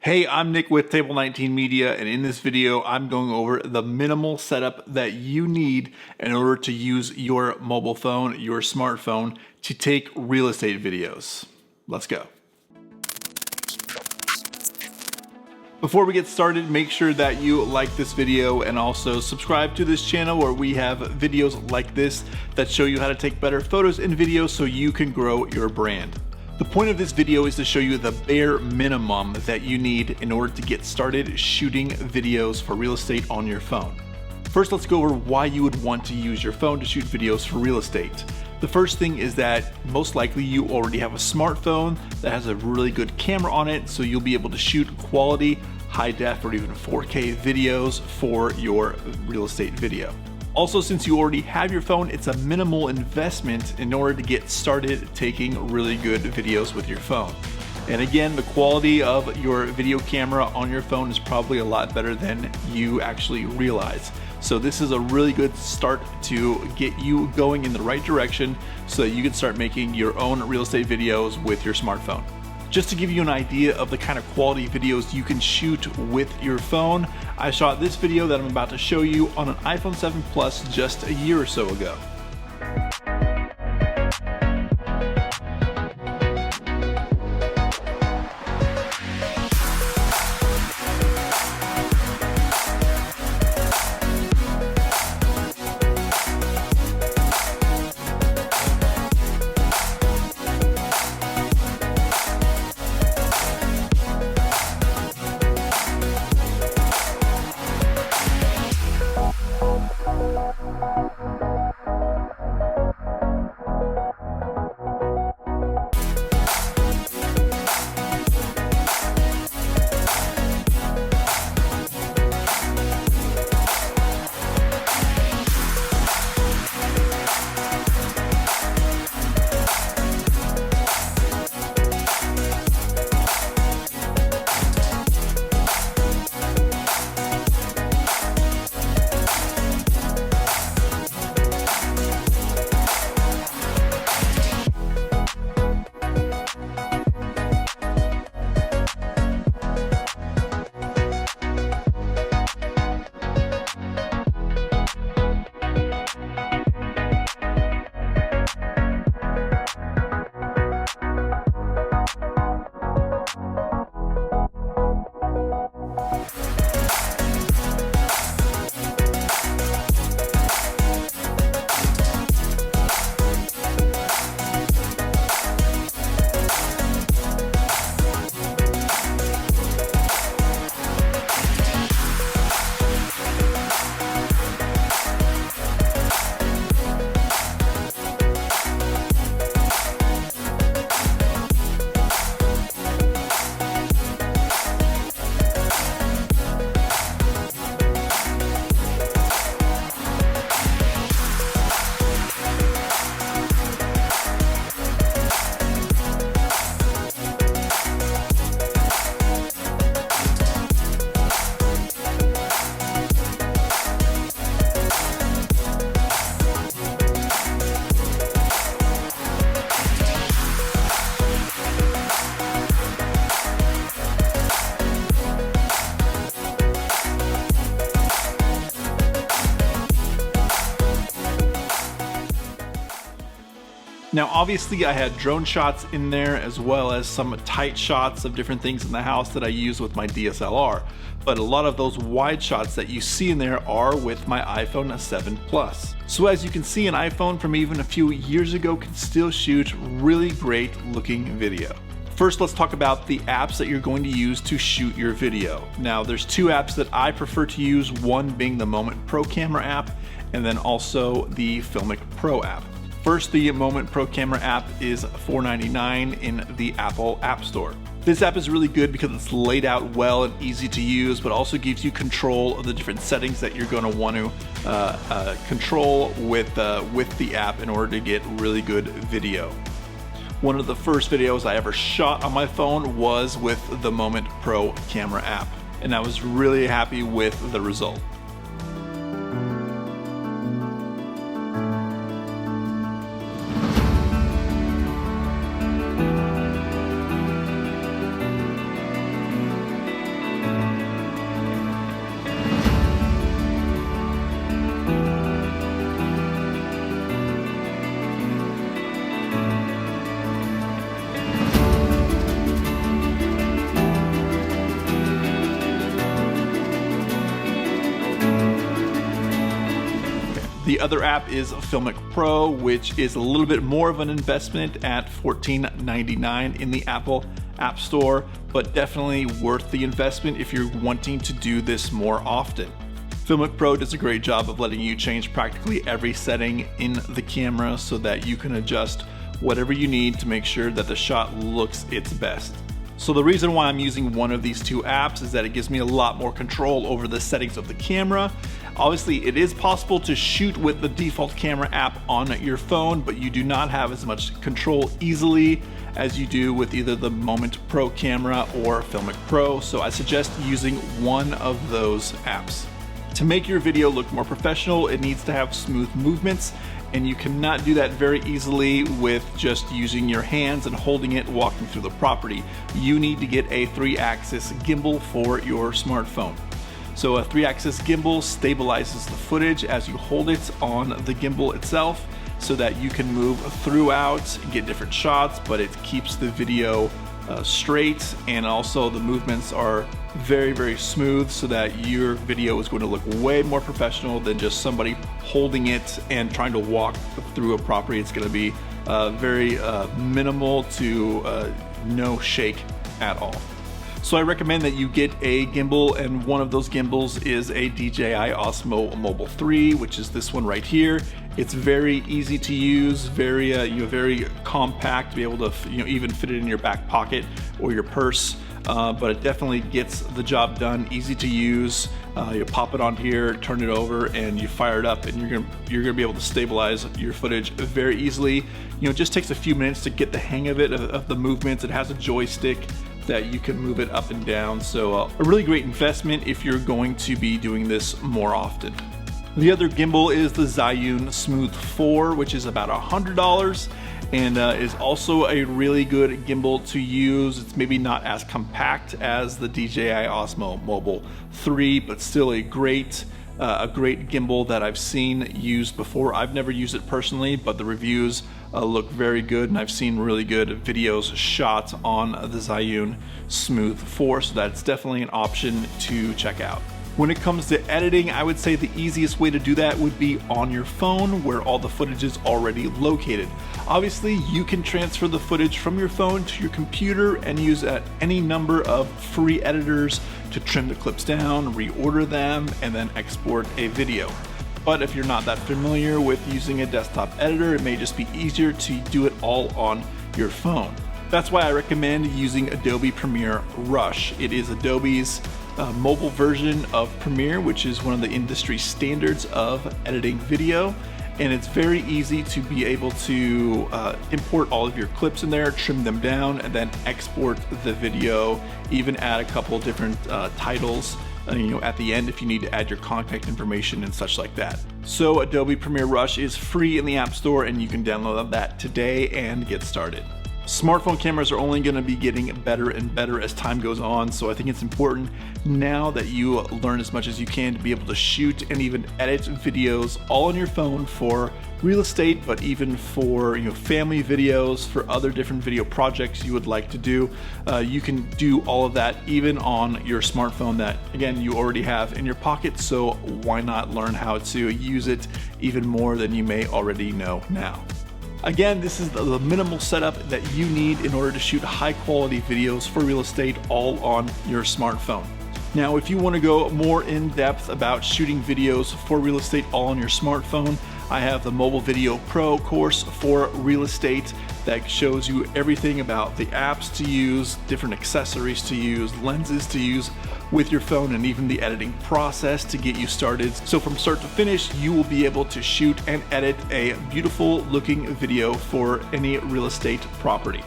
Hey, I'm Nick with Table 19 Media, and in this video, I'm going over the minimal setup that you need in order to use your mobile phone, your smartphone, to take real estate videos. Let's go. Before we get started, make sure that you like this video and also subscribe to this channel where we have videos like this that show you how to take better photos and videos so you can grow your brand. The point of this video is to show you the bare minimum that you need in order to get started shooting videos for real estate on your phone. First, let's go over why you would want to use your phone to shoot videos for real estate. The first thing is that most likely you already have a smartphone that has a really good camera on it, so you'll be able to shoot quality, high def, or even 4K videos for your real estate video. Also, since you already have your phone, it's a minimal investment in order to get started taking really good videos with your phone. And again, the quality of your video camera on your phone is probably a lot better than you actually realize. So this is a really good start to get you going in the right direction so that you can start making your own real estate videos with your smartphone. Just to give you an idea of the kind of quality videos you can shoot with your phone, I shot this video that I'm about to show you on an iPhone 7 Plus just a year or so ago. Now, obviously I had drone shots in there as well as some tight shots of different things in the house that I use with my DSLR. But a lot of those wide shots that you see in there are with my iPhone 7 Plus. So as you can see, an iPhone from even a few years ago can still shoot really great looking video. First, let's talk about the apps that you're going to use to shoot your video. Now, there's two apps that I prefer to use, one being the Moment Pro Camera app, and then also the Filmic Pro app. First, the Moment Pro Camera app is $4.99 in the Apple App Store. This app is really good because it's laid out well and easy to use, but also gives you control of the different settings that you're going to want to control with the app in order to get really good video. One of the first videos I ever shot on my phone was with the Moment Pro Camera app, and I was really happy with the result. The other app is Filmic Pro, which is a little bit more of an investment at $14.99 in the Apple App Store, but definitely worth the investment if you're wanting to do this more often. Filmic Pro does a great job of letting you change practically every setting in the camera so that you can adjust whatever you need to make sure that the shot looks its best. So the reason why I'm using one of these two apps is that it gives me a lot more control over the settings of the camera. Obviously, it is possible to shoot with the default camera app on your phone, but you do not have as much control easily as you do with either the Moment Pro camera or Filmic Pro, so I suggest using one of those apps. To make your video look more professional, it needs to have smooth movements, and you cannot do that very easily with just using your hands and holding it walking through the property. You need to get a 3-axis gimbal for your smartphone. So a 3-axis gimbal stabilizes the footage as you hold it on the gimbal itself so that you can move throughout and get different shots, but it keeps the video straight, and also the movements are very, very smooth so that your video is going to look way more professional than just somebody holding it and trying to walk through a property. It's going to be very minimal to no shake at all. So I recommend that you get a gimbal, and one of those gimbals is a DJI Osmo Mobile 3, which is this one right here. It's very easy to use, very compact, to be able to even fit it in your back pocket or your purse. But it definitely gets the job done. Easy to use. You pop it on here, turn it over, and you fire it up, and you're gonna be able to stabilize your footage very easily. It just takes a few minutes to get the hang of it, of the movements. It has a joystick that you can move it up and down. So a really great investment if you're going to be doing this more often. The other gimbal is the Zhiyun Smooth 4, which is about $100 and is also a really good gimbal to use. It's maybe not as compact as the DJI Osmo Mobile 3, but still a great gimbal that I've seen used before. I've never used it personally, but the reviews look very good, and I've seen really good videos shot on the Zhiyun Smooth 4, so that's definitely an option to check out. When it comes to editing, I would say the easiest way to do that would be on your phone, where all the footage is already located. Obviously, you can transfer the footage from your phone to your computer and use any number of free editors to trim the clips down, reorder them, and then export a video. But if you're not that familiar with using a desktop editor, it may just be easier to do it all on your phone. That's why I recommend using Adobe Premiere Rush. It is Adobe's mobile version of Premiere, which is one of the industry standards of editing video. And it's very easy to be able to import all of your clips in there, trim them down, and then export the video, even add a couple different titles at the end if you need to add your contact information and such like that. So Adobe Premiere Rush is free in the App Store, and you can download that today and get started. Smartphone cameras are only going to be getting better and better as time goes on, so I think it's important now that you learn as much as you can to be able to shoot and even edit videos all on your phone for real estate, but even for family videos, for other different video projects you would like to do. You can do all of that even on your smartphone that, again, you already have in your pocket, so why not learn how to use it even more than you may already know now. Again, this is the minimal setup that you need in order to shoot high quality videos for real estate all on your smartphone. Now, if you want to go more in depth about shooting videos for real estate all on your smartphone, I have the Mobile Video Pro course for real estate that shows you everything about the apps to use, different accessories to use, lenses to use with your phone, and even the editing process to get you started. So from start to finish, you will be able to shoot and edit a beautiful looking video for any real estate property.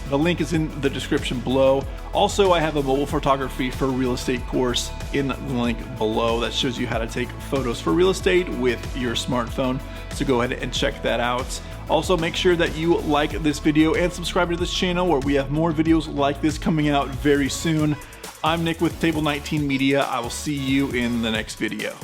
The link is in the description below. Also, I have a mobile photography for real estate course in the link below that shows you how to take photos for real estate with your smartphone. So go ahead and check that out. Also, make sure that you like this video and subscribe to this channel, where we have more videos like this coming out very soon. I'm Nick with Table 19 Media. I will see you in the next video.